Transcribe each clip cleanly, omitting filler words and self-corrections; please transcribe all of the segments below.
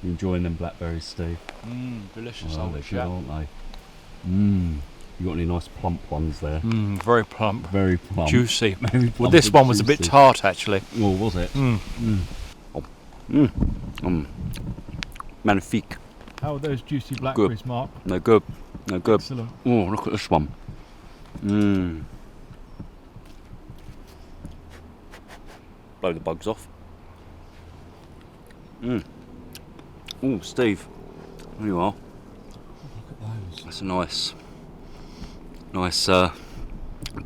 You enjoying them blackberries, Steve? Delicious, Oh, old they're good, chap. aren't they? You got any nice plump ones there? Very plump. Very plump. Juicy. Very plump Well, this and one was a bit juicy. tart, actually. Oh, was it? Magnifique. How are those juicy blackberries, Mark? They're good. They're good. Excellent. Oh, look at this one. Blow the bugs off. Oh, Steve. There you are. Look at those. That's a nice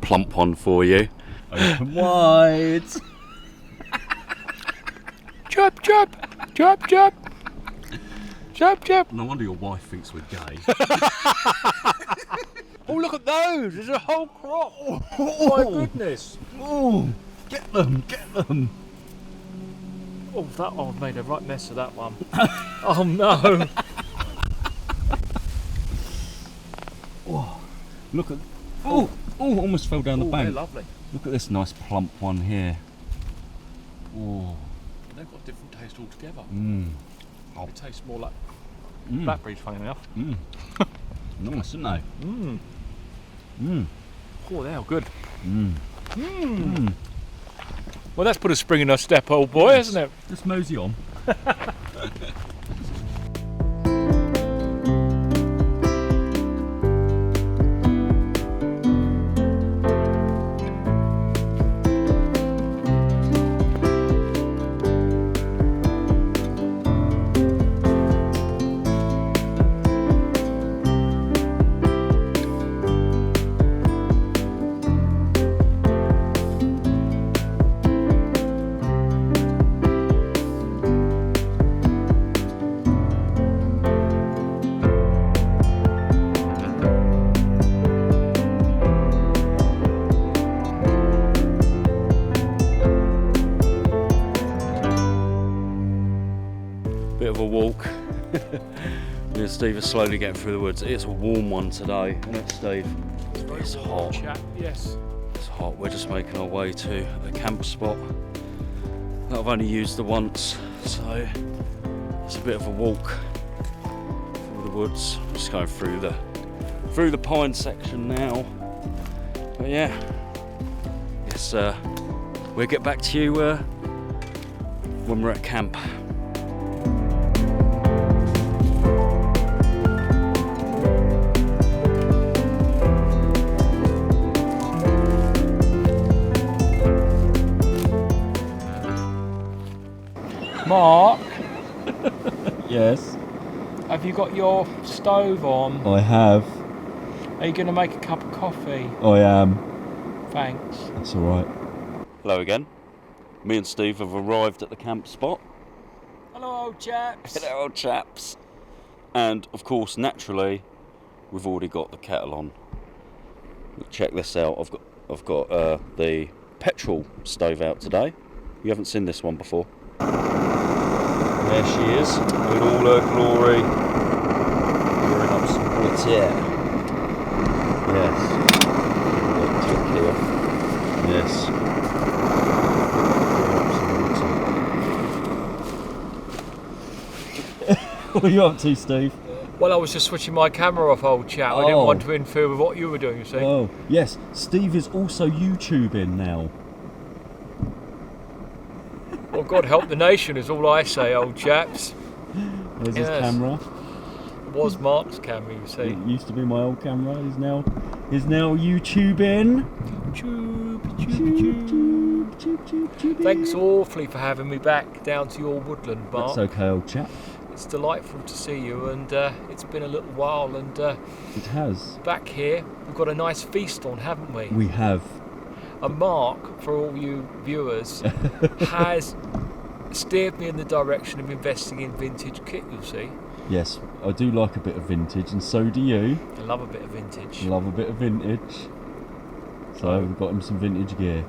plump one for you. Open wide. Chop, chop, chop, chop. Chop, chop. No wonder your wife thinks we're gay. Oh, look at those. There's a whole crop. Oh, my goodness. Oh, get them, get them. Oh, I've made a right mess of that one. Oh, no. Look at. Oh, almost fell down the They're bank. lovely. Look at this nice plump one here. Oh. They've got a different taste altogether. It tastes more like blackberries, funny enough. Nice, isn't they? Oh, they are good. Well, that's put a spring in our step, old boy, hasn't it? Let's mosey on. Bit of a walk. Me and Steve are slowly getting through the woods. It's a warm one today, isn't it, Steve? It's hot. Chat, yes. It's hot. We're just making our way to a camp spot that I've only used the once, so it's a bit of a walk through the woods. I'm just going through the pine section now. But yeah, yes, we'll get back to you when we're at camp. Mark, Yes, have you got your stove on? I have. Are you going to make a cup of coffee? I am. Thanks. That's all right. Hello again. Me and Steve have arrived at the camp spot. Hello, old chaps. Hello, old chaps. And of course, naturally, we've already got the kettle on. Check this out. I've got the petrol stove out today. You haven't seen this one before. There she is, in all her glory. Pouring up some water. Yes. Take here. Yes. What are you up to, Steve? Well, I was just switching my camera off, old chap. I didn't Oh. want to interfere with what you were doing, you see. Oh, yes. Steve is also YouTubing now. Well, God help the nation is all I say, old chaps. There's Yes. his camera. It was Mark's camera, you see. It used to be my old camera. He's now YouTubing. Tube, tube, tube. Thanks awfully for having me back down to your woodland, Mark. That's okay, old chap. It's delightful to see you, and it's been a little while, and It has. back here we've got a nice feast on, haven't we? We have. And Mark, for all you viewers, has steered me in the direction of investing in vintage kit, you see. Yes, I do like a bit of vintage, and so do you. I love a bit of vintage. Love a bit of vintage. So we've got him some vintage gear.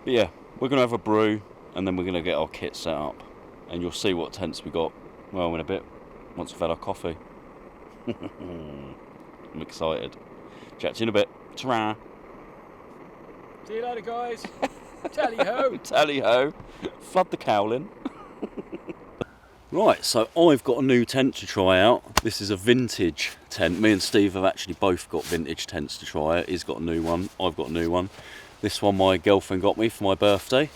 But yeah, we're going to have a brew, and then we're going to get our kit set up. And you'll see what tents we got, well, in a bit, once we've had our coffee. I'm excited. Chat to you in a bit. Ta-ra. See you later, guys. Tally ho. Tally ho. Flood the cowlin. Right, so I've got a new tent to try out. This is a vintage tent. Me and Steve have actually both got vintage tents to try out. He's got a new one, I've got a new one. This one my girlfriend got me for my birthday.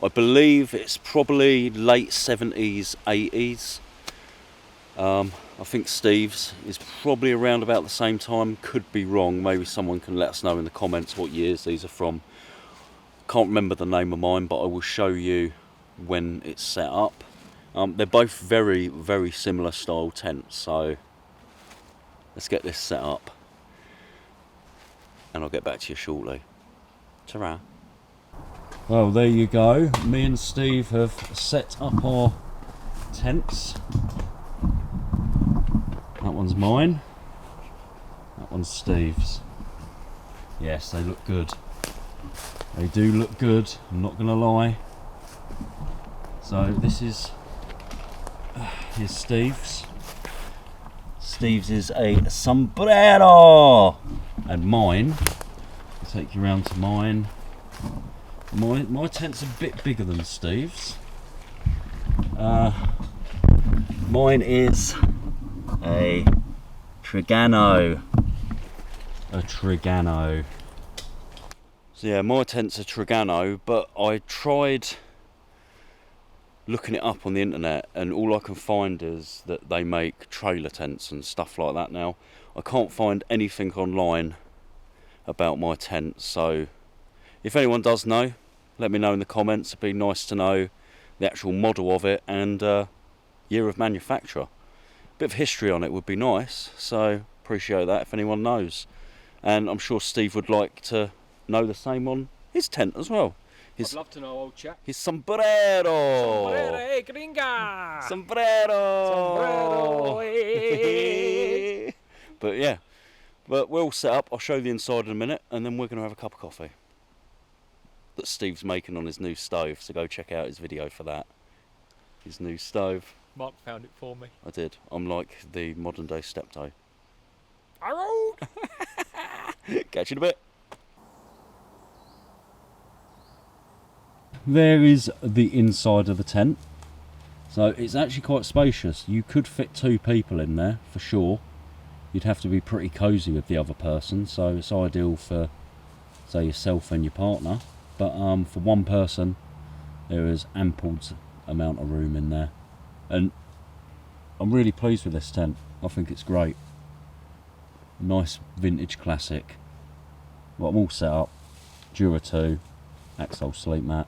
I believe it's probably late 70s, 80s. I think Steve's is probably around about the same time. Could be wrong, maybe someone can let us know in the comments what years these are from. Can't remember the name of mine, but I will show you when it's set up. They're both very, very similar style tents, so let's get this set up and I'll get back to you shortly. Ta-ra. Well, there you go. Me and Steve have set up our tents. That one's mine. That one's Steve's. Yes, they look good. They do look good, I'm not gonna lie. So this is here's Steve's. Steve's is a sombrero, and mine. I'll take you around to mine. My tent's a bit bigger than Steve's. Mine is a Trigano. A Trigano. So yeah, my tent's a Trigano, but I tried looking it up on the internet and all I can find is that they make trailer tents and stuff like that now. I can't find anything online about my tent, so if anyone does know, let me know in the comments. It'd be nice to know the actual model of it and year of manufacture. Bit of history on it would be nice, so appreciate that if anyone knows. And I'm sure Steve would like to know the same on his tent as well. I'd love to know, old chap. His sombrero. Sombrero, hey, gringa! Sombrero. Sombrero, hey. But yeah, but we're all set up. I'll show you the inside in a minute, and then we're going to have a cup of coffee that Steve's making on his new stove. So go check out his video for that. His new stove. Mark found it for me. I did. I'm like the modern day steptoe. Arrow! Catch you in a bit. There is the inside of the tent. So it's actually quite spacious. You could fit 2 people in there for sure. You'd have to be pretty cosy with the other person, so it's ideal for, say, yourself and your partner. But for one person, there is ample amount of room in there. And I'm really pleased with this tent. I think it's great. Nice vintage classic. Well, I'm all set up. Dura 2, Axel sleep mat.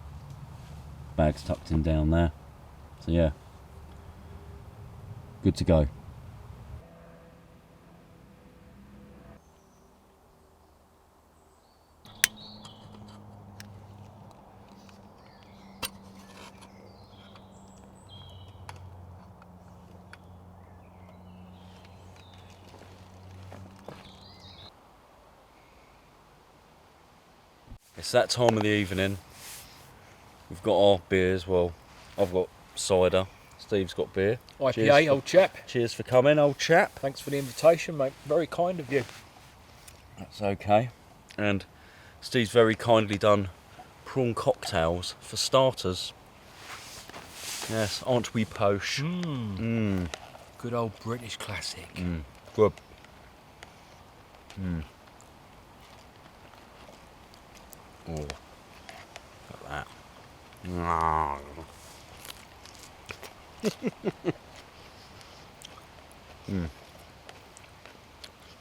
Bags tucked in down there. So yeah, good to go. It's that time of the evening. We've got our beers. Well, I've got cider. Steve's got beer. IPA, Cheers old chap. Cheers for coming, old chap. Thanks for the invitation, mate. Very kind of you. That's okay. And Steve's very kindly done prawn cocktails for starters. Yes, aren't we posh? Good old British classic. Good. Oh, look at that.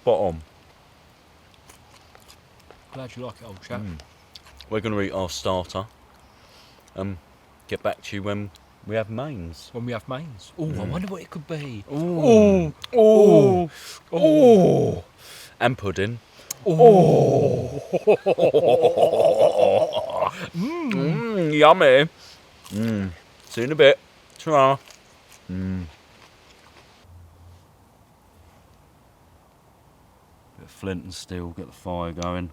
Spot on. Glad you like it, old chap. We're going to eat our starter. Get back to you when we have mains. When we have mains. Oh, I wonder what it could be. Ooh. Oh, Oh. And pudding. Yummy. See you in a bit. Ta-ra. Bit of flint and steel, get the fire going.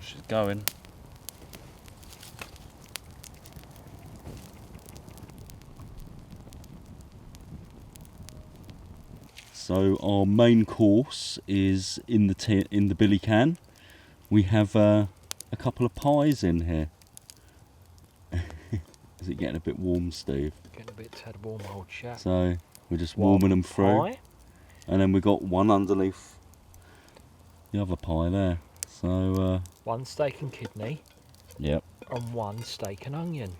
She's going. So our main course is in the billy can. We have a couple of pies in here. Is it getting a bit warm, Steve? Getting a bit tad warm, old chap. So we're just warming them through. Pie. And then we got one underneath the other pie there. So One steak and kidney. yep. And one steak and onion.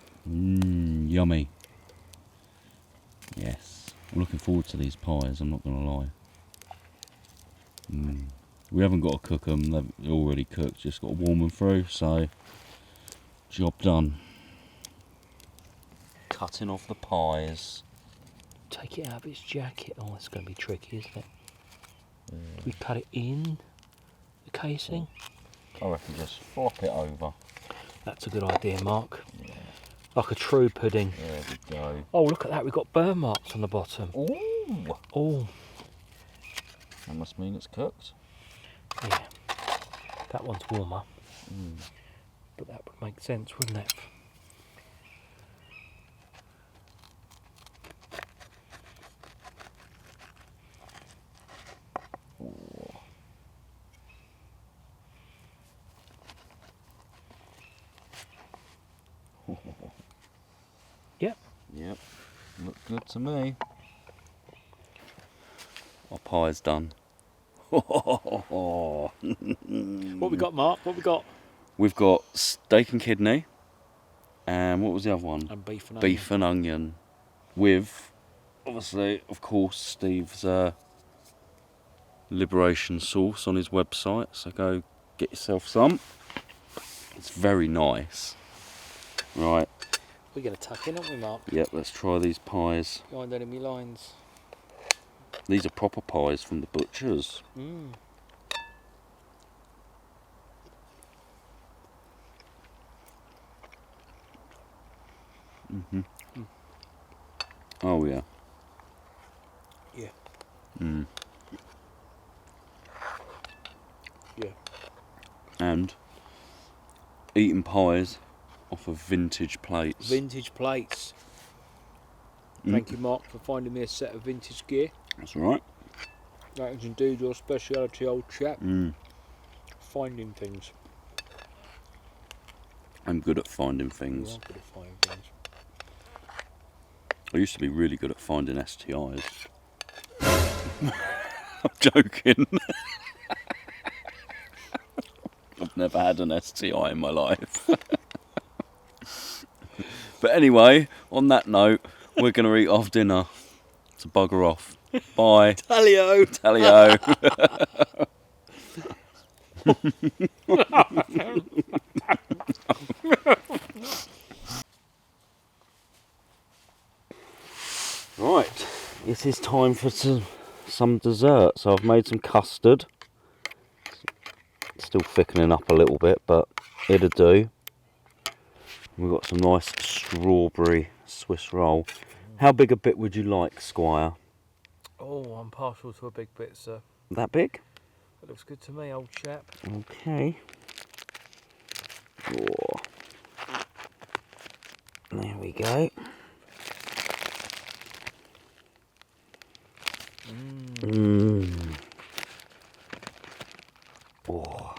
Yummy. Yes. I'm looking forward to these pies, I'm not going to lie. We haven't got to cook them, they're already cooked, just got to warm them through, so job done. Cutting off the pies. Take it out of its jacket. Oh, it's going to be tricky, isn't it? We cut it in the casing. I reckon just flop it over. That's a good idea, Mark. Yeah. Like a true pudding. There we go. Oh, look at that. We've got burn marks on the bottom. Ooh. Oh. That must mean it's cooked. Yeah. That one's warmer. But that would make sense, wouldn't it? Yep. Yep. Look good to me. Our pie's done. What we got, Mark? What we got? We've got steak and kidney. And what was the other one? And beef and Beef and onion. With, obviously, of course, Steve's liberation sauce on his website. So go get yourself some. It's very nice. Right. We're going to tuck in, aren't we, Mark? Yep, let's try these pies. Behind enemy lines. These are proper pies from the butchers. Oh yeah. Yeah. Yeah. And eating pies off of vintage plates. Vintage plates. Thank you, Mark, for finding me a set of vintage gear. That's right. That is indeed your speciality, old chap. Finding things. I'm good at finding You things. are good at finding things. I used to be really good at finding STIs. I'm joking. I've never had an STI in my life. But anyway, on that note, we're going to eat off dinner. So bugger off. Bye. Talio! Talio. Right, it is time for some dessert. So I've made some custard. Still thickening up a little bit, but it'll do. We've got some nice strawberry Swiss roll. How big a bit would you like, Squire? Oh, I'm partial to a big bit, sir. That big? That looks good to me, old chap. Okay. Oh. There we go. Oh.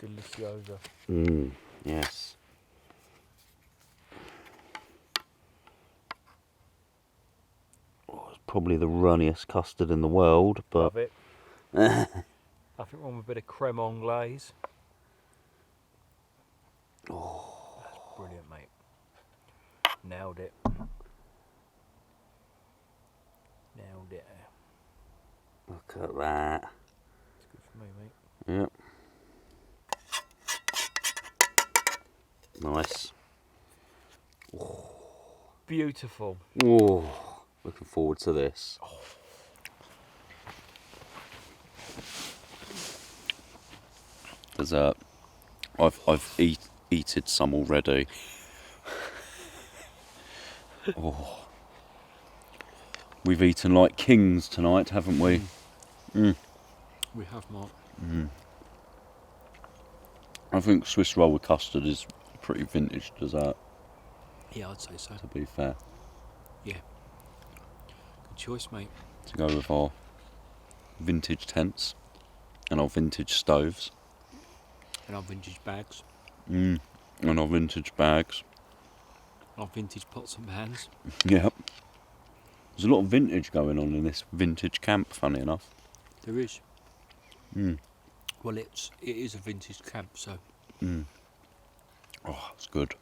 Delicioso. Yes. Oh, it's probably the runniest custard in the world, but Love it. I think one with a bit of creme anglaise. oh, That's brilliant, mate. Nailed it. Nailed it. look at that. It's good for me, mate. Yep. Nice. Beautiful. Oh, looking forward to this. Dessert. I've eaten some already. Oh. We've eaten like kings tonight, haven't we? We have, Mark. I think Swiss roll with custard is a pretty vintage dessert, Yeah, I'd say so. to be fair. Yeah. Good choice, mate. To go with our vintage tents and our vintage stoves. And our vintage bags. And our vintage bags. Our vintage pots and pans. Yep. There's a lot of vintage going on in this vintage camp, funny enough. There is. Mm. Well, it is a vintage camp, so. Oh, it's good.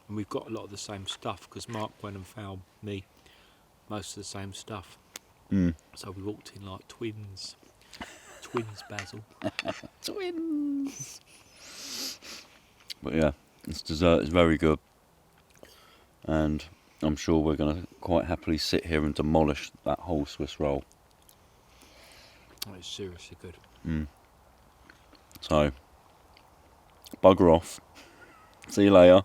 And we've got a lot of the same stuff because Mark went and found me most of the same stuff. So we walked in like twins. Twins, Basil. Twins! But yeah, this dessert is very good. And I'm sure we're going to quite happily sit here and demolish that whole Swiss roll. Oh, it's seriously good. So, bugger off. See you later.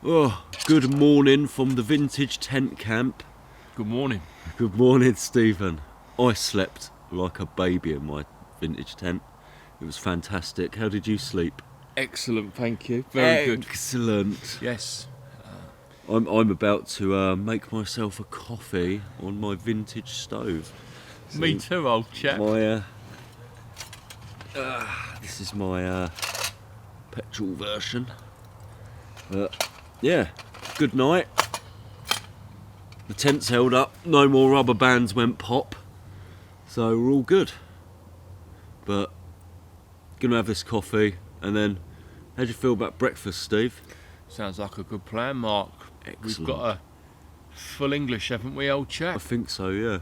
Oh, good morning from the vintage tent camp. Good morning. Good morning, Stephen. I slept like a baby in my vintage tent. It was fantastic. How did you sleep? Excellent, thank you. Very good. Excellent. Yes. I'm about to make myself a coffee on my vintage stove. Me too, old chap. My this is my petrol version. But yeah, good night. The tent's held up. No more rubber bands went pop, so we're all good. But gonna have this coffee, and then how do you feel about breakfast, Steve? Sounds like a good plan, Mark. Excellent. We've got a full English, haven't we, old I chap? think so, yeah.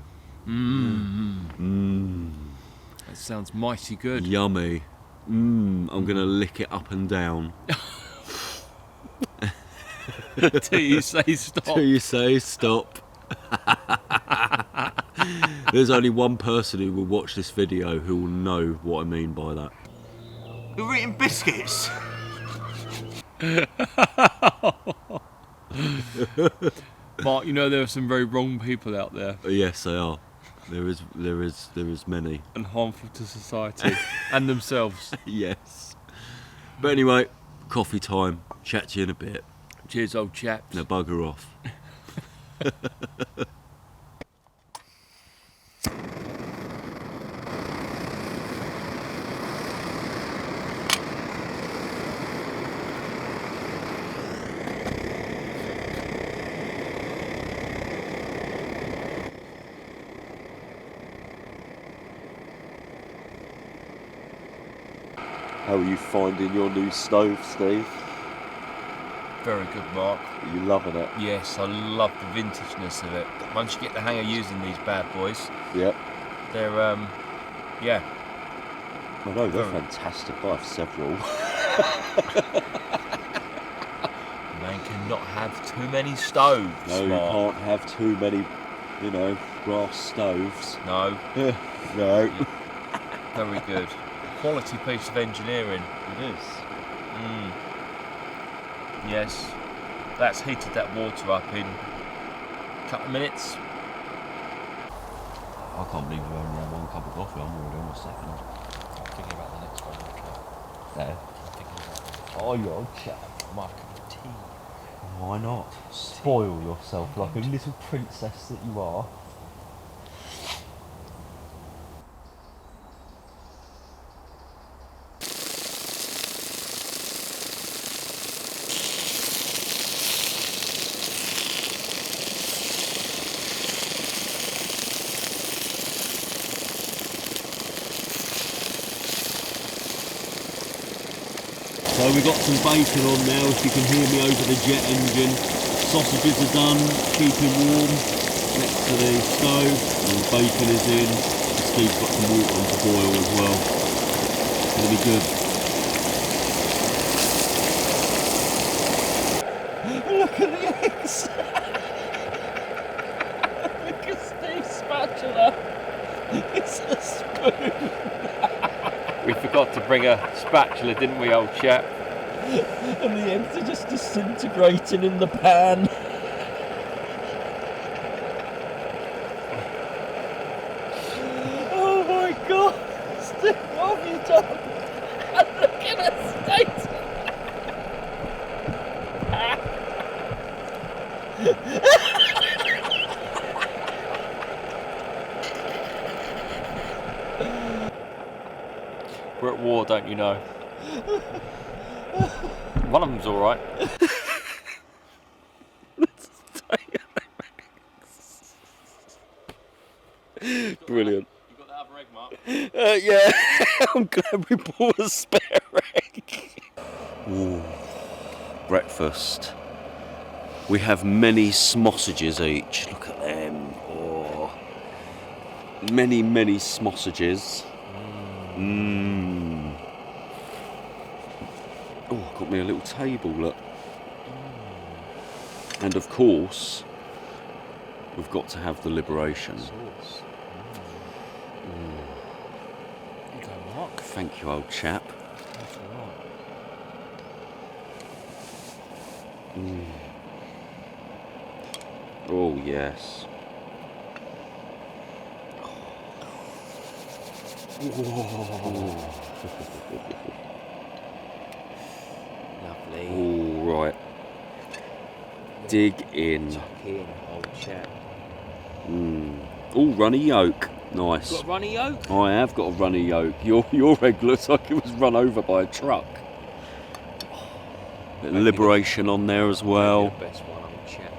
That sounds mighty good. Yummy. I'm gonna lick it up and down. Till you say stop. Till you say stop. There's only one person who will watch this video who will know what I mean by that. You're eating biscuits? Mark, you know there are some very wrong people out there Yes, they are. There is many. and harmful to society and themselves. Yes. But anyway, coffee time. Chat to you in a bit. Cheers, old chaps. Now bugger off. How are you finding your new stove, Steve? Very good, Mark. Are you loving it? Yes, I love the vintageness of it. Once you get the hang of using these bad boys, Yep. they're yeah. I know, they're Very. fantastic. I have several. Man cannot have too many stoves. No, you Mark. can't have too many, grass stoves. No, No. very good. Quality piece of engineering. It is. Yes, that's heated that water up in a couple of minutes. I can't believe we've only had one cup of coffee. I'm already on my second. I'm thinking about the next one. No. I'm thinking about Oh, you're a chap. my cup of tea. Why not? Spoil yourself like a little princess that you are. So we've got some bacon on now, if you can hear me over the jet engine. Sausages are done, keeping warm next to the stove, and the bacon is in. Steve's got some water on to boil as well. It's going to be good. Look at the eggs! spatula. It's a spoon. We forgot to bring a spatula, didn't we, old chap? And the eggs are just disintegrating in the pan. Oh my God! Steve, what have you done? Look at the state. We're at war, don't you know? One of them's all right. Brilliant. You got that other egg, Mark? Yeah, I'm glad we bought a spare egg. Ooh, breakfast. We have many sausages each. Look at them. Oh, many sausages. Mmm. Oh, got me a little table, look. And of course, we've got to have the liberation. Sauce. You go, Mark. Thank you, old chap. That's all right. Oh, yes. Lovely. All right. Dig in. Tuck in, old chap. Oh, runny yolk. Nice. Got a runny yolk? I have got a runny yolk. Your egg looks like it was run over by a truck. Bit of liberation on there as well. The best one, old chap.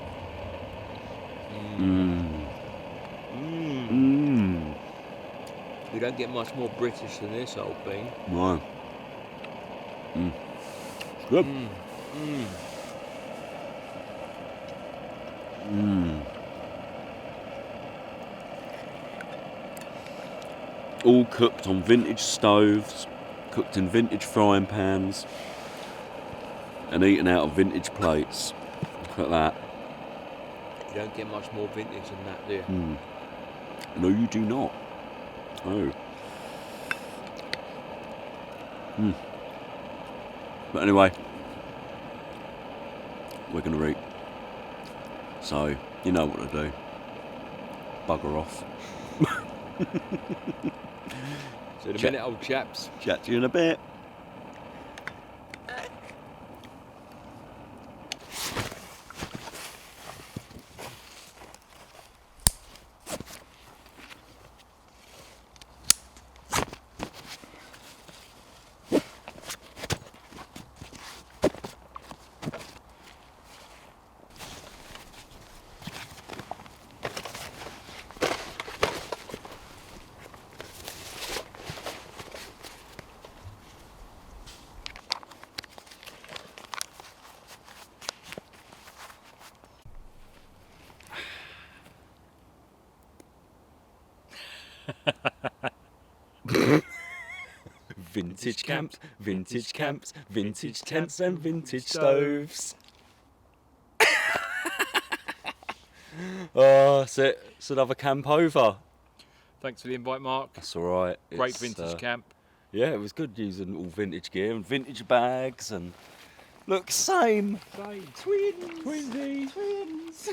You don't get much more British than this, old bean. No. Good. All cooked on vintage stoves, cooked in vintage frying pans, and eaten out of vintage plates. Look at that. You don't get much more vintage than that, do you? No, you do not. Oh. But anyway, we're going to eat. So, you know what to do. Bugger off. So in a minute, old chaps. Chat to you in a bit. Vintage camps, vintage tents and vintage stoves. Oh, that's it. It's another camp over. Thanks for the invite, Mark. That's all right. Great It's, vintage camp. Yeah, it was good using all vintage gear and vintage bags and look, same. Twins.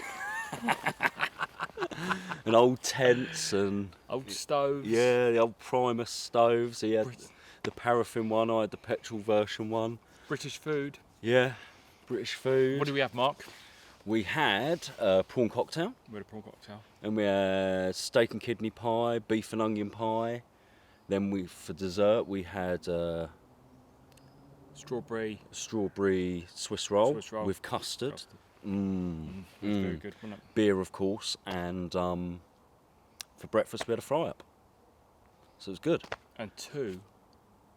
And old tents and Old stoves. yeah, the old Primus stoves. He had the paraffin one. I had the petrol version one. British food. Yeah, British food. What do we have, Mark? We had a prawn cocktail, We had a prawn cocktail. and we had steak and kidney pie, beef and onion pie. Then for dessert we had Strawberry. strawberry Swiss roll, Swiss roll. with custard. It was very good, wasn't it? Beer, of course, and for breakfast we had a fry up. So it was good. And 2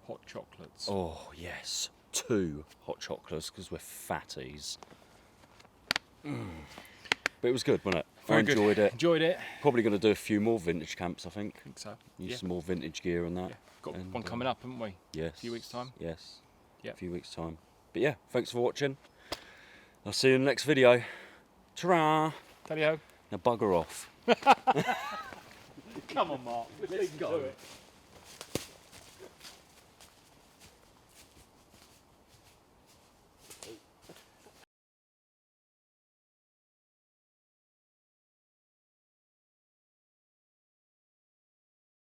hot chocolates. Oh yes, 2 hot chocolates because we're fatties. But it was good, wasn't it? Very I good. enjoyed it. Enjoyed it. Probably going to do a few more vintage camps, I think. I think so. Use Yeah. some more vintage gear and that. Yeah. Got And, one coming up, haven't we? Yes. A few weeks' time. Yes. Yeah. A few weeks' time. But yeah, thanks for watching. I'll see you in the next video. Ta-ra! Tally-ho. Now bugger off. Come on, Mark. Let's go.